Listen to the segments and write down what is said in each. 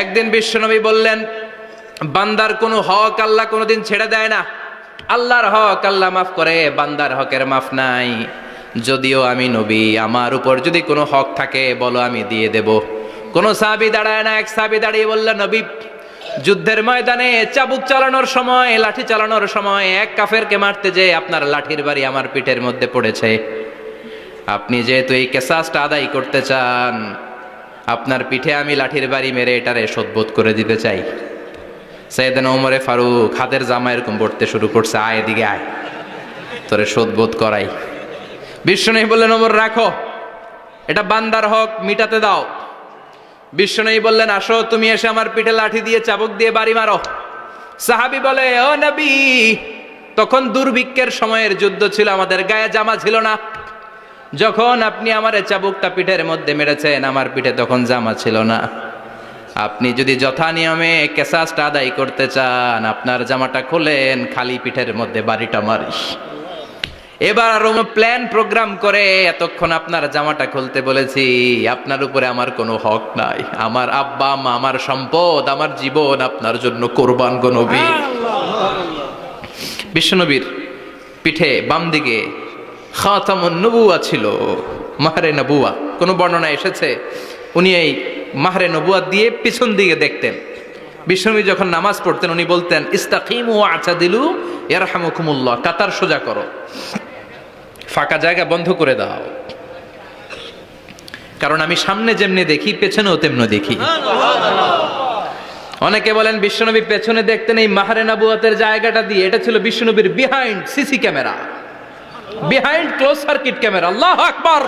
একদিন বিশ্বনবী বললেন, বান্দার কোনো হক আল্লাহ কোনোদিন ছেড়ে দেয় না। আল্লাহর হক আল্লাহ মাফ করে, বান্দার হকের মাফ নাই। যদিও আমি নবী, আমার উপর যদি কোনো হক থাকে বলো, আমি দিয়ে দেব। কোনো সাহাবী দাঁড়ায় না। এক সাহাবী দাঁড়িয়ে বললেন, নবী, যুদ্ধের ময়দানে চাবুক চালানোর সময়, লাঠি চালানোর সময় এক কাফেরকে মারতে যেয়ে আপনার লাঠির বাড়ি আমার পিঠের মধ্যে পড়েছে। আপনি যেহেতু এই কিসাসটা আদায় করতে চান, আপনার পিঠে আমি লাঠির বাড়ি মেরে এটারে শোধবোধ করে দিতে চাই। সাইয়েদনা ওমরে ফারুক হাতের জামা এরকম পড়তে শুরু করছে, আয় এদিকে আয়, তোরে শোধবোধ করাই। বিশ্বনবী বললেন, ওমর রাখো, এটা বান্দার হক, মিটাতে দাও। বিশ্বনবী বললেন, আসো, তুমি এসে আমার পিঠে লাঠি দিয়ে চাবুক দিয়ে বাড়ি মারো। সাহাবী বলে, ও নবী, তখন দুর্ভিক্ষের সময়ের যুদ্ধ ছিল, আমাদের গায়ে জামা ছিল না। যখন আপনি আমার চাবুকটা পিঠের মধ্যে মেরেছেন, আমার পিঠে তখন জামা ছিল না। আপনি যদি যথা নিয়মে কিসাসটা আদায় করতে চান, আপনার জামাটা খোলেন, খালি পিঠের মধ্যে বাড়িটা মারিস। এবার আরো প্ল্যান প্রোগ্রাম করে এতক্ষণ আপনার জামাটা খুলতে বলেছি, আপনার উপরে আমার কোনো হক নাই। আমার আব্বা মা, আমার সম্পদ, আমার জীবন আপনার জন্য কোরবান গো নবী। বিশ্বনবীর পিঠে বাম দিকে খাতামুন নবুয়া ছিল, মাহরে নবুয়া। কোন বর্ণনা এসেছে উনি এই মাহরে নবুয়া দিয়ে পিছন দিকে দেখতেন। বিশ্বনবী যখন নামাজ পড়তেন উনি বলতেন, ইস্তাকিমু আ'তাদিলু ইয়ারহামুকুমুল্লাহ, কাতার সোজা করো, ফাঁকা জায়গা বন্ধ করে দাও, কারণ আমি সামনে যেমনি দেখি পেছনেও তেমনি দেখি। অনেকে বলেন বিশ্বনবী পেছনে দেখতেন এই মাহরে নবুয়াতের জায়গাটা দিয়ে, এটা ছিল বিশ্বনবীর behind CC camera, behind close circuit camera. আল্লাহু আকবার।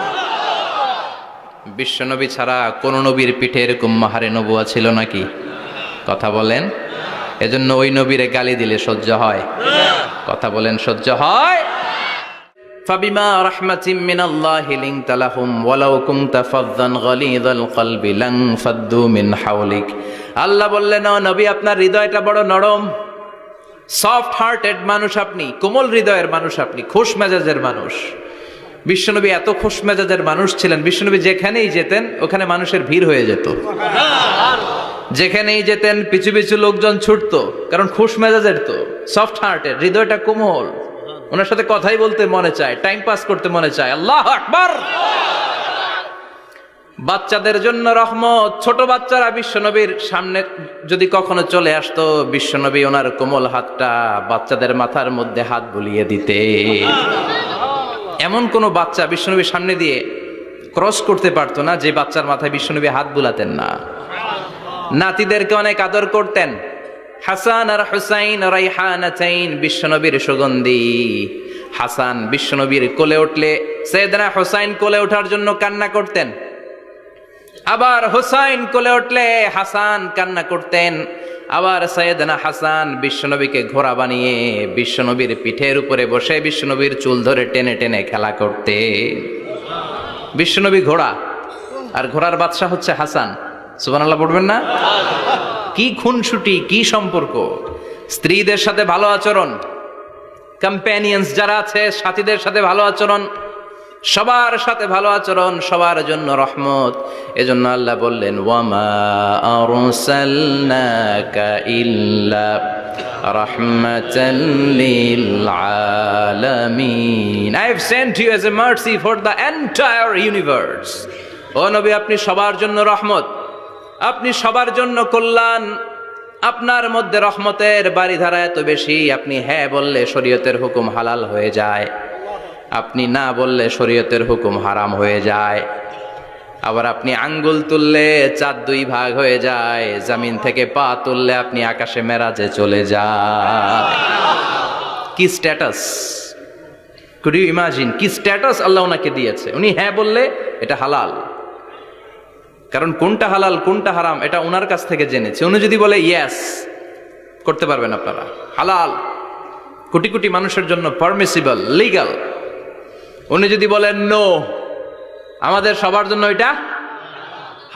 বিশ্বনবী ছাড়া কোন নবীর পিঠে এরকম মাহরে নবুয়া ছিল নাকি? কথা বলেন। এজন্য ওই নবীরে গালি দিলে সহ্য হয়? কথা বলেন, সহ্য হয়? ফাবিমা রাহমাতিম মিনাল্লাহি লিনতা লাহুম ওয়ালাউ কুনতা ফাযযান গালিযাল কলবি লান ফাদ্দু মিন হাওলিক। আল্লাহ বললেন, ও নবী, আপনার হৃদয়টা বড় নরম, সফট হার্টেড মানুষ আপনি, কোমল হৃদয়ের মানুষ আপনি, খোশ মেজাজের মানুষ। বিশ্বনবী এত খোশ মেজাজের মানুষ ছিলেন, বিশ্বনবী যেখানেই যেতেন ওখানে মানুষের ভিড় হয়ে যেত। যেখানেই যেতেন পিছু পিছু লোকজন ছুটতো, কারণ খোশ মেজাজের তো, সফট হার্টের, হৃদয়টা কোমল। ওনার সাথে কথাই বলতে মনে চায়, টাইম পাস করতে মনে চায়। আল্লাহু আকবার। বাচ্চাদের জন্য রহমত। ছোট বাচ্চারা বিশ্বনবীর সামনে যদি কখনো চলে আসতো, বিশ্বনবী ওনার কোমল হাতটা বাচ্চাদের মাথার মধ্যে হাত বুলিয়ে দিতে। এমন কোন বাচ্চা বিশ্বনবীর সামনে দিয়ে ক্রস করতে পারতো না যে বাচ্চার মাথায় বিশ্বনবী হাত বুলাতেন না। নাতিদেরকে অনেক আদর করতেন। হাসান আর হুসাইন রাইহানাতাইন, বিশ্বনবীর সুগন্ধি। হাসান বিশ্বনবীর কোলে উঠলে সাইয়েদনা হুসাইন কোলে ওঠার জন্য কান্না করতেন, আবার হুসাইন কোলে উঠলে হাসান কান্না করতেন। আবার সাইয়েদনা হাসান বিশ্বনবীকে ঘোড়া বানিয়ে বিশ্বনবীর পিঠের উপরে বসে বিশ্বনবীর চুল ধরে টেনে টেনে খেলা করতে। বিশ্বনবী ঘোড়া, আর ঘোড়ার বাদশা হচ্ছে হাসান। সুবহানাল্লাহ পড়বেন না? কি খুনসুটি, কি সম্পর্ক! স্ত্রীদের সাথে ভালো আচরণ, কম্প্যানিয়ন্স যারা আছে সাথীদের সাথে ভালো আচরণ, সবার সাথে ভালো আচরণ, সবার জন্য রহমত। এজন্য আল্লাহ বললেন, ওয়ামা আরসালনাকা ইল্লা রাহমাতাল লিল আলামিন। I have sent you as a mercy for the entire universe. ও নবী, আপনি সবার জন্য রহমত, আপনি সবার জন্য কল্যাণ। আপনার মধ্যে রহমতের বারিধারা এত বেশি, আপনি হ্যাঁ বললে শরীয়তের হুকুম হালাল হয়ে যায়, আপনি না বললে শরীয়তের হুকুম হারাম হয়ে যায়। আবার আপনি আঙ্গুল তুললে চাঁদ দুই ভাগ হয়ে যায়, জমিন থেকে পা তুললে আপনি আকাশে মেরাজে চলে যায়। কি স্ট্যাটাস! কুড ইউ ইমাজিন কি স্ট্যাটাস আল্লাহ ওনাকে দিয়েছে। উনি হ্যাঁ বললে এটা হালাল, কারণ কোনটা হালাল কোনটা হারাম এটা ওনার কাছ থেকে জেনেছে। উনি যদি বলে ইয়েস, করতে পারবেন আপনারা, হালাল, কোটি কোটি মানুষের জন্য পারমিসিবল, লিগ্যাল। উনি যদি বলেন নো, আমাদের সবার জন্য এটা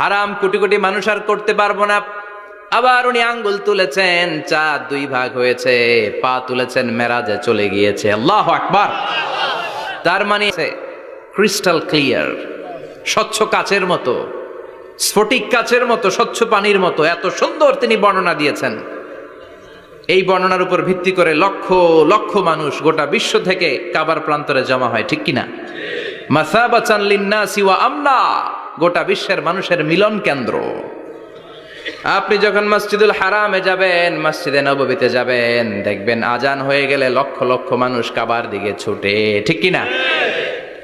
হারাম, কোটি কোটি মানুষ আর করতে পারবো না। আবার উনি আঙ্গুল তুলেছেন, চাঁদ দুই ভাগ হয়েছে, পা তুলেছেন, মেরাজে চলে গিয়েছে। আল্লাহু আকবার। তার মানে ক্রিস্টাল ক্লিয়ার, স্বচ্ছ কাচের মতো। স্ফটিক কাচের মতো, স্বচ্ছ পানির মতো, এত সুন্দর তিনি বর্ণনা দিয়েছেন। এই বর্ণনার উপর ভিত্তি করে লক্ষ লক্ষ মানুষ গোটা বিশ্ব থেকে কাবার প্রান্তরে জমা হয়, ঠিক কিনা? মাসাবাতান লিন্নাসি ওয়া আমনা, গোটা বিশ্বের মানুষের মিলন কেন্দ্র। আপনি যখন মসজিদুল হারামে যাবেন, মসজিদে নববীতে যাবেন, দেখবেন আজান হয়ে গেলে লক্ষ লক্ষ মানুষ কাবার দিকে ছুটে, ঠিক কিনা?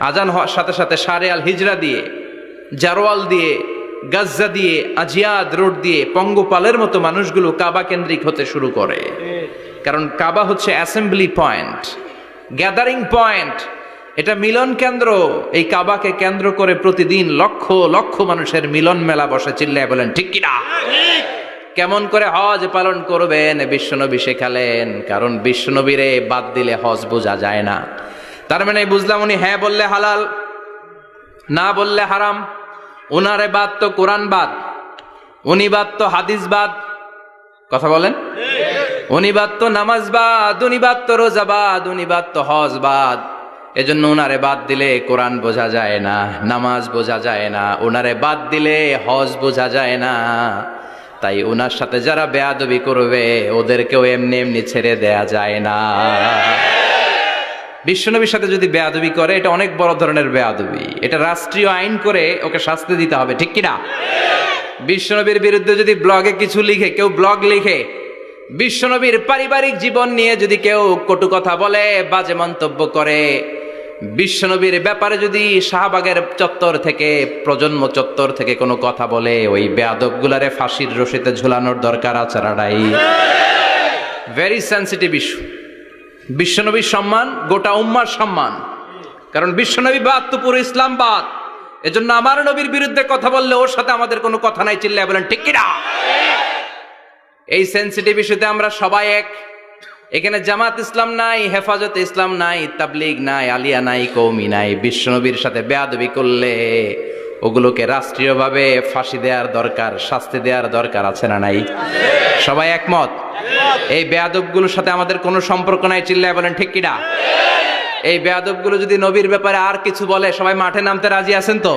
আজান হওয়ার সাথে সাথে শারে আল হিজরা দিয়ে, জারওয়াল দিয়ে, গাজ্জা দিয়ে, আজিয়াদ রোড দিয়ে পঙ্গপালের মতো মানুষগুলো কাবা কেন্দ্রিক হতে শুরু করে। কারণ কাবা হচ্ছে অ্যাসেম্বলি পয়েন্ট, গ্যাদারিং পয়েন্ট, এটা মিলন কেন্দ্র। এই কাবাকে কেন্দ্র করে প্রতিদিন লক্ষ লক্ষ মানুষের মিলন মেলা বসে। চিল্লায় বলেন ঠিক কিনা? কেমন করে হজ পালন করবেন বিশ্বনবী শেখালেন। কারণ বিশ্বনবীরে বাদ দিলে হজ বোঝা যায় না। তার মানে বুঝলাম উনি হ্যাঁ বললে হালাল, না বললে হারাম। উনারে বাদ তো কোরআন বাদ, উনি বাদ তো হাদিস বাদ। কথা বলেন? উনি বাদ তো নামাজ বাদ, উনি বাদ তো রোজা বাদ, উনি বাদ তো হজ বাদ। এজন্য উনারে বাদ দিলে কোরআন বোঝা যায় না, নামাজ বোঝা যায় না, উনারে বাদ দিলে হজ বোঝা যায় না। তাই উনার সাথে যারা বেয়াদবি করবে ওদেরকেও এমনি এমনি ছেড়ে দেয়া যায় না। বিশ্বনবীর সাথে যদি বেয়াদবি করে এটা অনেক বড় ধরনের বেয়াদবি, এটা রাষ্ট্রীয় আইন করে ওকে শাস্তি দিতে হবে, ঠিক কিনা? বিশ্বনবীর বিরুদ্ধে যদি ব্লগে কিছু লিখে, কেউ ব্লগ লিখে, বিশ্বনবীর পারিবারিক জীবন নিয়ে যদি কেউ কটু কথা বলে, বাজে মন্তব্য করে, বিশ্বনবীর ব্যাপারে যদি শাহবাগের চত্বর থেকে, প্রজন্ম চত্বর থেকে কোনো কথা বলে, ওই বেয়াদবগুলারে ফাঁসির রশিতে ঝুলানোর দরকার আছে না নাই? Very sensitive issue. বিশ্বনবীর সম্মান গোটা উম্মার সম্মান। কারণ বিশ্বনবী বাদ তো পুরো ইসলাম বাদ। এজন্য আমার নবীর বিরুদ্ধে কথা বললে ওর সাথে আমাদের কোনো কথা নাই। চিল্লায় বলেন ঠিক কিনা? এই সেনসিটিভ ইস্যুতে আমরা সবাই এক। এখানে জামাত ইসলাম নাই, হেফাজত ইসলাম নাই, তাবলিগ নাই, আলিয়া নাই, কওমি নাই। বিশ্বনবীর সাথে বেয়াদবি করলে ওগুলোকে রাষ্ট্রীয়ভাবে ফাঁসি দেওয়ার দরকার, শাস্তি দেওয়ার দরকার আছে না নাই? সবাই একমত? এই বেয়াদবগুলোর সাথে আমাদের কোনো সম্পর্ক নাই। চিল্লায় বলেন ঠিক কিনা? এই বেয়াদবগুলো যদি নবীর ব্যাপারে আর কিছু বলে সবাই মাঠে নামতে রাজি আছেন তো?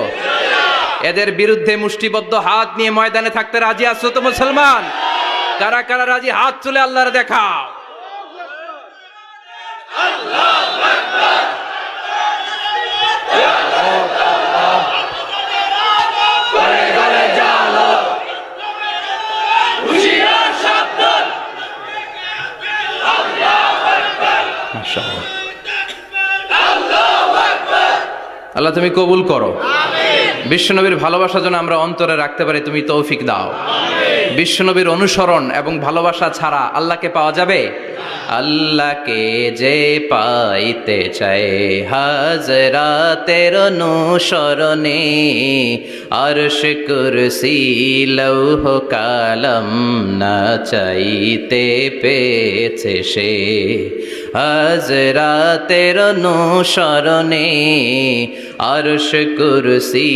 এদের বিরুদ্ধে মুষ্টিবদ্ধ হাত নিয়ে ময়দানে থাকতে রাজি আছো তো মুসলমান? কারা কারা রাজি হাত তুলে আল্লাহর দেখাও। আল্লাহ তুমি কবুল করো। বিশ্বনবীর ভালোবাসা যেন আমরা অন্তরে রাখতে পারি, তুমি তৌফিক দাও। বিশ্বনবীর অনুসরণ এবং ভালোবাসা ছাড়া আল্লাহকে পাওয়া যাবে? আল্লাহকে যে পাইতে চায় হাজরাতের অনুসরণে, আরশ কুরসি লৌহ কালাম না চাইতে পেয়েছে সে। হাজরাতের অনুসরণে আরশ কুরসি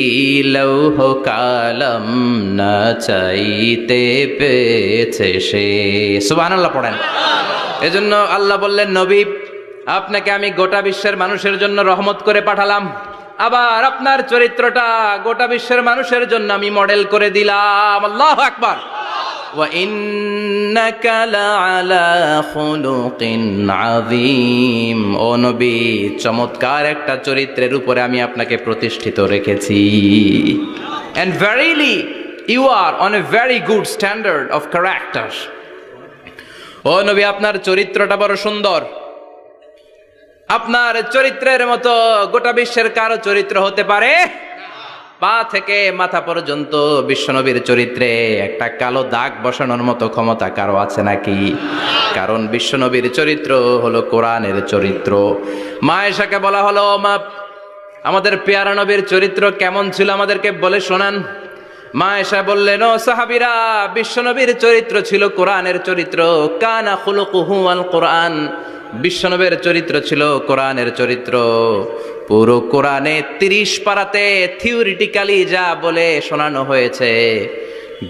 লৌহ কালাম না চাইতে পেয়েছে সে। সুবহানাল্লাহ পড়েন। এজন্য আল্লাহ বললেন, নবী আপনাকে আমি গোটা বিশ্বের মানুষের জন্য রহমত করে পাঠালাম। আবার আপনার চরিত্রটা গোটা বিশ্বের মানুষের জন্য আমি মডেল করে দিলাম। আল্লাহু আকবার। ওয়া ইন্নাকা লাআলা খুলুকিন আযীম। ও নবী, চমৎকার একটা চরিত্রের উপরে আমি আপনাকে প্রতিষ্ঠিত রেখেছি। And verily you are on a very good standard of character. ও নবী, আপনার চরিত্রটা বড় সুন্দর। আপনার চরিত্রের মতো গোটা বিশ্বের কারো চরিত্র হতে পারে? পা থেকে মাথা পর্যন্ত বিশ্বনবীর চরিত্রে একটা কালো দাগ বসানোর মতো ক্ষমতা কারো আছে নাকি? কারণ বিশ্বনবীর চরিত্র হলো কোরআনের চরিত্র। মা আয়েশাকে বলা হলো, মা আমাদের পেয়ারা নবীর চরিত্র কেমন ছিল আমাদেরকে বলে শোনান। মা আয়েশা বললেন, ও সাহাবীরা, বিশ্বনবীর চরিত্র ছিল কোরআনের চরিত্র। কানা খুলুকুহু আল কোরআন। বিশ্বনবীর চরিত্র ছিল কোরআনের চরিত্র। পুরো কোরআনে 30 পারাতে থিওরিটিক্যালি যা বলে শোনানো হয়েছে,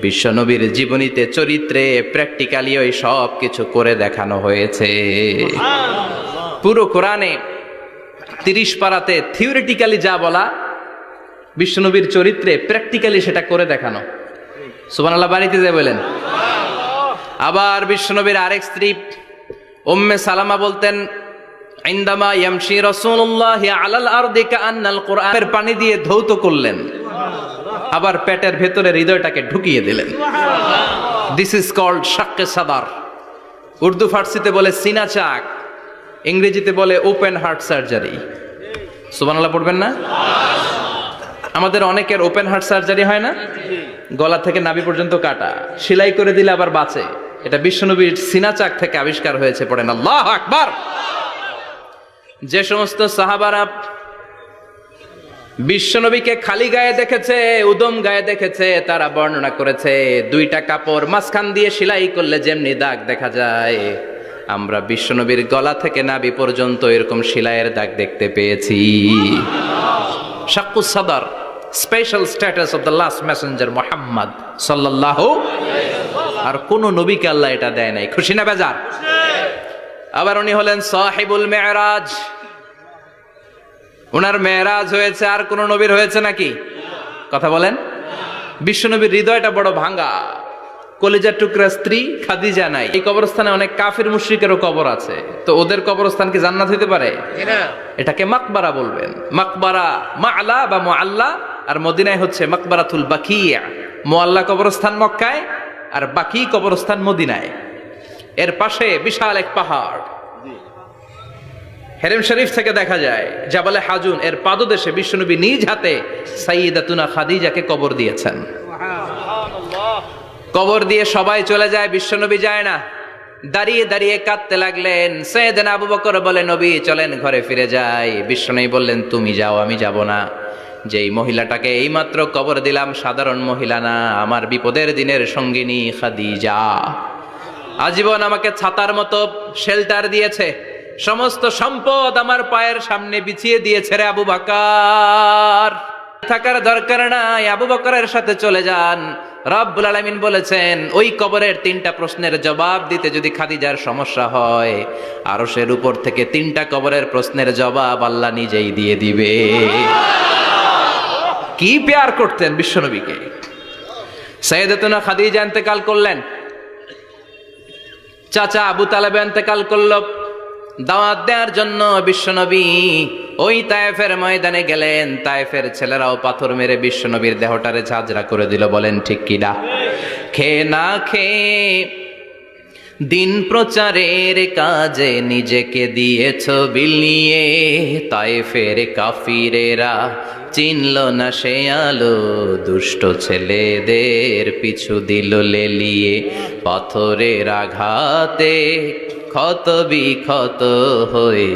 বিশ্বনবীর জীবনীতে চরিত্রে প্র্যাকটিক্যালি ওই সব কিছু করে দেখানো হয়েছে। পুরো কোরআনে 30 পারাতে থিওরিটিক্যালি যা বলা, বিশ্বনবীর চরিত্রে প্র্যাকটিক্যালি সেটা করে দেখানো। সুবহানাল্লাহ বাড়িতে যায় বলেন। আবার বিশ্বনবীর আরেক স্ত্রী উম্মে সালামা বলতেন, ইনদামা ইয়ামশি রাসূলুল্লাহ আলাল আরদি কাআন্নাল কুরআনের পানি দিয়ে ধৌত করলেন, আবার পেটের ভেতরে হৃদয়টাকে ঢুকিয়ে দিলেন। দিস ইজ কল্ড শাক্কে সাদার। উর্দু ফার্সিতে বলে সিনা চাক, ইংরেজিতে বলে ওপেন হার্ট সার্জারি। সুবহানাল্লাহ পড়বেন না? আমাদের অনেকের ওপেন হার্ট সার্জারি হয় না, গলা থেকে নাভি পর্যন্ত কাটা, সেলাই করে দিলে আবার বাঁচে। এটা বিশ্বনবীর সিনা চাক থেকে আবিষ্কার হয়েছে। পড়েন আল্লাহু আকবার। যে সমস্ত সাহাবারা বিশ্বনবীকে খালি গায়ে দেখেছে, উদম গায়ে দেখেছে, তারা বর্ণনা করেছে দুইটা কাপড় মাঝখান দিয়ে সেলাই করলে যেমনি দাগ দেখা যায়, আমরা বিশ্বনবীর গলা থেকে নাভি পর্যন্ত এরকম সেলাইয়ের দাগ দেখতে পেয়েছি। শাক্কুস সাদার, special status of the last Messenger Muhammad সাল্লাল্লাহু। আর কোন নবীকে আল্লাহ এটা দেয় নাই। খুশি না বেজার? আবার উনি হলেন সাহিবুল মেরাজ। ওনার মেরাজ হয়েছে, আর কোন নবীর হয়েছে নাকি? কথা বলেন। বিশ্বনবীর হৃদয়টা বড় ভাঙা, কলিজার টুকরা স্ত্রী খাদিজা নাই। এই কবরস্থানে অনেক কাফির মুশরিকেরও কবর আছে, তো ওদের কবরস্থান কি জান্নাত হতে পারে? এটাকে মাকবারা বলবেন। মাকবারা মাআলা বা মুআল্লা, আর মদিনায় হচ্ছে মাকবারাতুল বাকিয়া। মুআল্লা কবরস্থান মক্কায়, আর বাকি কবরস্থান মদিনায়। এর পাশে বিশাল এক পাহাড়, হেরেম শরীফ থেকে দেখা যায় জাবালে হাজুন, এর পাদদেশে বিশ্বনবী নিজ হাতে সাইয়্যিদাতুনা খাদিজাকে কবর দিয়েছেন। কবর দিয়ে সবাই চলে যায়, বিশ্বনবী যায় না। দাঁড়িয়ে দাঁড়িয়ে কাঁদতে লাগলেন। সাইয়েদনা আবু বকর বলে, নবী চলেন ঘরে ফিরে যাই। বিশ্বনবী বললেন, তুমি যাও, আমি যাব না। যেই মহিলাটাকে এইমাত্র কবর দিলাম সাধারণ মহিলা না, আমার বিপদের দিনের সঙ্গিনী খাদিজা। আজীবন আমাকে ছাতার মতো শেল্টার দিয়েছে, সমস্ত সম্পদ আমার পায়ের সামনে বিছিয়ে দিয়েছে রে আবু বকর। থাকার দরকার নাই, আবু বকরের সাথে চলে যান। রব্বুল আলামিন বলেছেন, ওই কবরের 3টা প্রশ্নের জবাব দিতে যদি খাদিজার সমস্যা হয়, আরশের উপর থেকে 3টা কবরের প্রশ্নের জবাব আল্লাহ নিজেই দিয়ে দিবে। কি প্যার করতেন বিশ্বনবীকে। সাইয়্যিদাতুনা খাদিজা ইন্তেকাল করলেন, চাচা আবু তালেব ইন্তেকাল করল। দাওয়াত দেওয়ার জন্য বিশ্বনবী ওই তায়েফের ময়দানে গেলেন। তায়েফের ছেলেরাও পাথর মেরে বিশ্বনবীর দেহটারে ঝাঁঝরা করে দিল। বলেন ঠিক কিনা? খেয়ে না খেয়ে দিন প্রচারের কাজে নিজেকে দিয়েছ বিলিয়ে। তায়েফের কাফিরেরা চিনল না সে আলো, দুষ্ট ছেলেদের পিছু দিল লেলিয়ে। পাথরের আঘাতে ক্ষত বিক্ষত হয়ে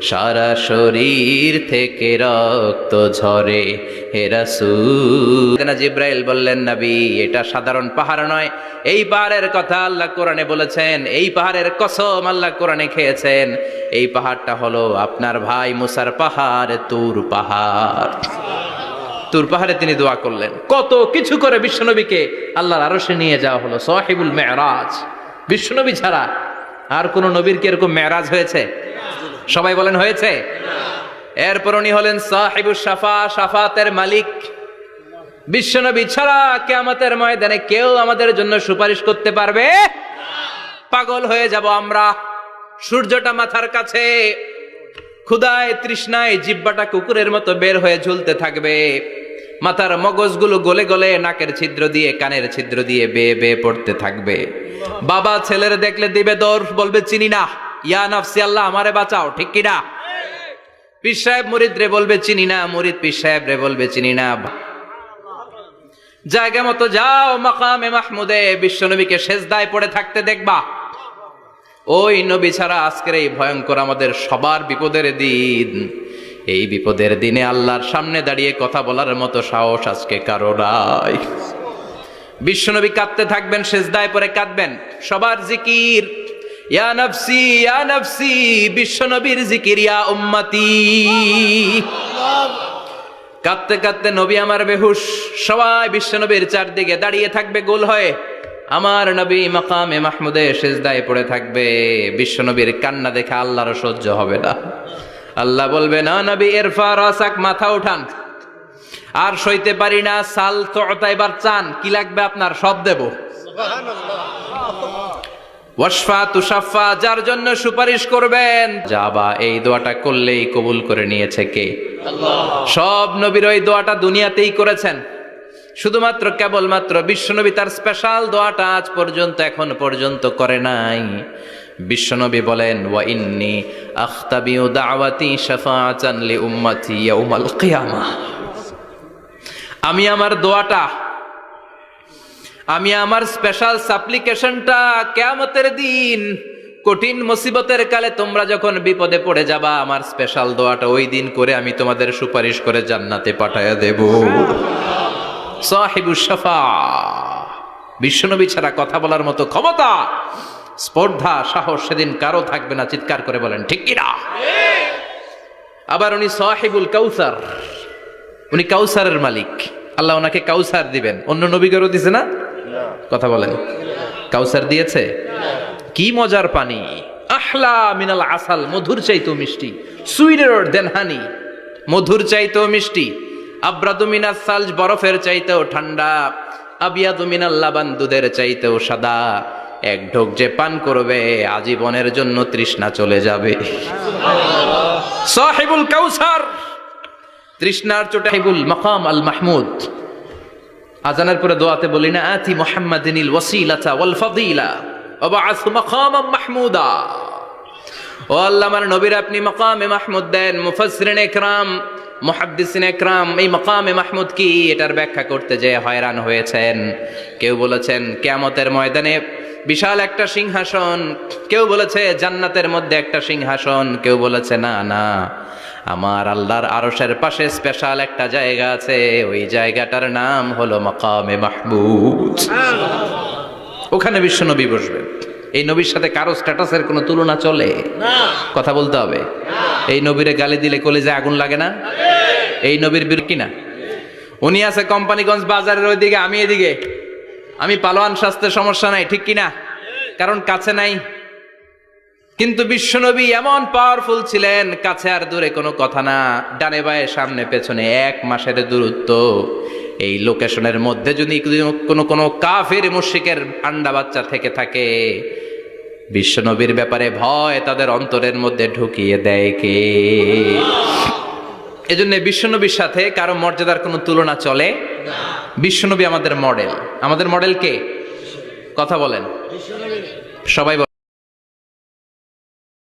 সারা শরীর থেকে রক্ত ঝরে। হে রাসূল, জিব্রাইল বললেন, নবী এটা সাধারণ পাহাড় নয়, এই পাহাড়ের কথা আল্লাহ কোরআনে বলেছেন, এই পাহাড়ের কসম আল্লাহ কোরআনে খেয়েছেন। এই পাহাড়টা হলো আপনার ভাই মুসার পাহাড়, তুর পাহাড়। তুর পাহাড়ে তিনি দোয়া করলেন। কত কিছু করে বিশ্বনবীকে আল্লাহর আরশে নিয়ে যাওয়া হলো। সাহিবুল মেরাজ। বিশ্বনবী ছাড়া আর কোন নবীর কি এরকম মেরাজ হয়েছে? সবাই বলেন হয়েছে। এরপর উনি হলেন সাহিবুস শাফা, শাফাতের মালিক। বিশ্বনবী ছাড়া কিয়ামতের ময়দানে কেউ আমাদের জন্য সুপারিশ করতে পারবে? পাগল হয়ে যাব আমরা। সূর্যটা মাথার কাছে, ক্ষুধায় তৃষ্ণায় জিহ্বাটা কুকুরের মতো বের হয়ে ঝুলতে থাকবে। মাথার মগজগুলো গলে গলে নাকের ছিদ্র দিয়ে কানের ছিদ্র দিয়ে বেয়ে বেয়ে পড়তে থাকবে। বাবা ছেলের দেখলে দিবে দৌড়, বলবে চিনি না, ইয়া নাফসি আল্লাহ আমারে বাঁচাও। ঠিক কিনা? পীর সাহেব মুরিদ রে বলবে চিনি না, মুরিদ পীর সাহেব রে বলবে চিনি না। জায়গা মতো যাও মাকামে মাহমুদে, বিশ্বনবীকে সেজদায় পড়ে থাকতে দেখবা। ওই নবী ছাড়া আজকের এই ভয়ঙ্কর আমাদের সবার বিপদের দিন, এই বিপদের দিনে আল্লাহর সামনে দাঁড়িয়ে কথা বলার মতো সাহস আজকে কারো নাই। বিশ্বনবী কাঁদতে থাকবেন, সেজদায় পড়ে কাঁদবেন। সবার জিকির ইয়া নফসি ইয়া নফসি, বিশ্বনবীর জিকির ইয়া উম্মতি। কাঁদতে কাঁদতে নবী আমার বেহুশ, সবাই বিশ্বনবীর চারদিকে দাঁড়িয়ে থাকবে গোল হয়ে। আমার নবী মাকামে মাহমুদে সেজদায় পড়ে থাকবে। বিশ্বনবীর কান্না দেখে আল্লাহর সহ্য হবে না। আল্লাহ বলবে, না নবী ইরফা রাসাক, মাথা উঠান। আর সইতে পারি না, সাল তোতা, এবার চান কি লাগবে আপনার, সব দেব। ওয়াশফা তুশাফা, যার জন্য সুপারিশ করবেন যাবা, এই দোয়াটা করলেই কবুল করে নিয়েছে কে? আল্লাহ। সব নবীর ওই দোয়াটা দুনিয়াতেই করেছেন, শুধুমাত্র কেবলমাত্র বিশ্বনবী তার স্পেশাল দোয়াটা আজ পর্যন্ত এখন পর্যন্ত করে নাই। বিশ্বনবী বলেন, ওয়া ইন্নী আখতাবিউ দাওয়াতি শাফাআতান লি উম্মতি ইয়াউমাল কিয়ামাহ, আমি আমার দোয়াটা, আমি আমার স্পেশাল সাপ্লিকেশনটা কিয়ামতের দিন কঠিন মুসিবতের কালে তোমরা যখন বিপদে পড়ে যাবা, আমার স্পেশাল দোয়াটা ওই দিন করে আমি তোমাদের সুপারিশ করে জান্নাতে পাঠায়া দেব। সাহিবুশ শাফা, বিশ্বনবী ছাড়া কথা বলার মতো ক্ষমতা, স্পর্ধা, সাহস সেদিন কারো থাকবে না। চিৎকার করে বলেন ঠিক কিনা? আবার উনি সাহিবুল কাউসার, উনি কাউসারের মালিক, আল্লাহ ওনাকে কাউসার দিবেন। অন্য নবীদেরও দিছে না? কথা বলেন, কাউসার দিয়েছে। কি মজার পানি, আহলা মিনাল আসাল, মধুর চাইতেও মিষ্টি, সুইটার দেন হানি, মধুর চাইতেও মিষ্টি, আব্রাদু মিনাস সালজ, বরফের চাইতেও ঠান্ডা, আবিয়াদু মিনাল লাবান, দুধের চাইতেও সাদা। এক ঢোক যে পান করবে আজীবনের জন্য তৃষ্ণা চলে যাবে। সাহিবুল কাউসার, তৃষ্ণার চোটে সাহিবুল মাকাম আল মাহমুদ। আজানের পরে দোয়াতে বলি না, আতি মুহাম্মাদিনিল ওয়াসিলাতা ওয়াল ফাদিলা ওয়া বাআসহু মাকামান মাহমুদা। ও আল্লাহ, আমার নবীর আপনি মাকামে মাহমুদ দেন। মুফাসসিরিন ইকরাম, মুহাদ্দিসিন ইকরাম এই মাকামে মাহমুদ কি, এটার ব্যাখ্যা করতে যে হয়রান হয়েছেন। কেউ বলেছেন কিয়ামতের ময়দানে বিশাল একটা সিংহাসন, কেউ বলেছে জান্নাতের মধ্যে একটা সিংহাসন, কেউ বলেছে না না, আমার আল্লাহর আরশের পাশে স্পেশাল একটা জায়গা আছে, ওই জায়গাটার নাম হলো মাকামে মাহমুদ। ওখানে বিশ্বনবী বসবেন। এই নবীর সাথে কারো স্ট্যাটাসের কোনো তুলনা চলে? কথা বলতে হবে। এই নবীরে গালি দিলে কলিজায় আগুন লাগে না? এই নবীর বিরুদ্ধে কিনা? উনি আছে কোম্পানিগঞ্জ বাজারের ওইদিকে, আমি এদিকে, আমি পালোয়ান স্বাস্থ্যের সমস্যা নাই, ঠিক কিনা? কারণ কাছে নাই। কিন্তু বিশ্বনবী এমন পাওয়ারফুল ছিলেন, কাছে আর দূরে কোনো কথা না, ডানে বায়ে সামনে পেছনে 1 মাসের দূরত্ব। এই লোকেশনের মধ্যে যদি কোনো কাফের মুশরিকের আন্ডা বাচ্চা থেকে থাকে, বিশ্বনবীর ব্যাপারে ভয় তাদের অন্তরের মধ্যে ঢুকিয়ে দেয় কে? এজন্য বিশ্বনবীর সাথে কারো মর্যাদার কোনো তুলনা চলে না। বিশ্বনবী আমাদের মডেল। আমাদের মডেল কে? কথা বলেন সবাই।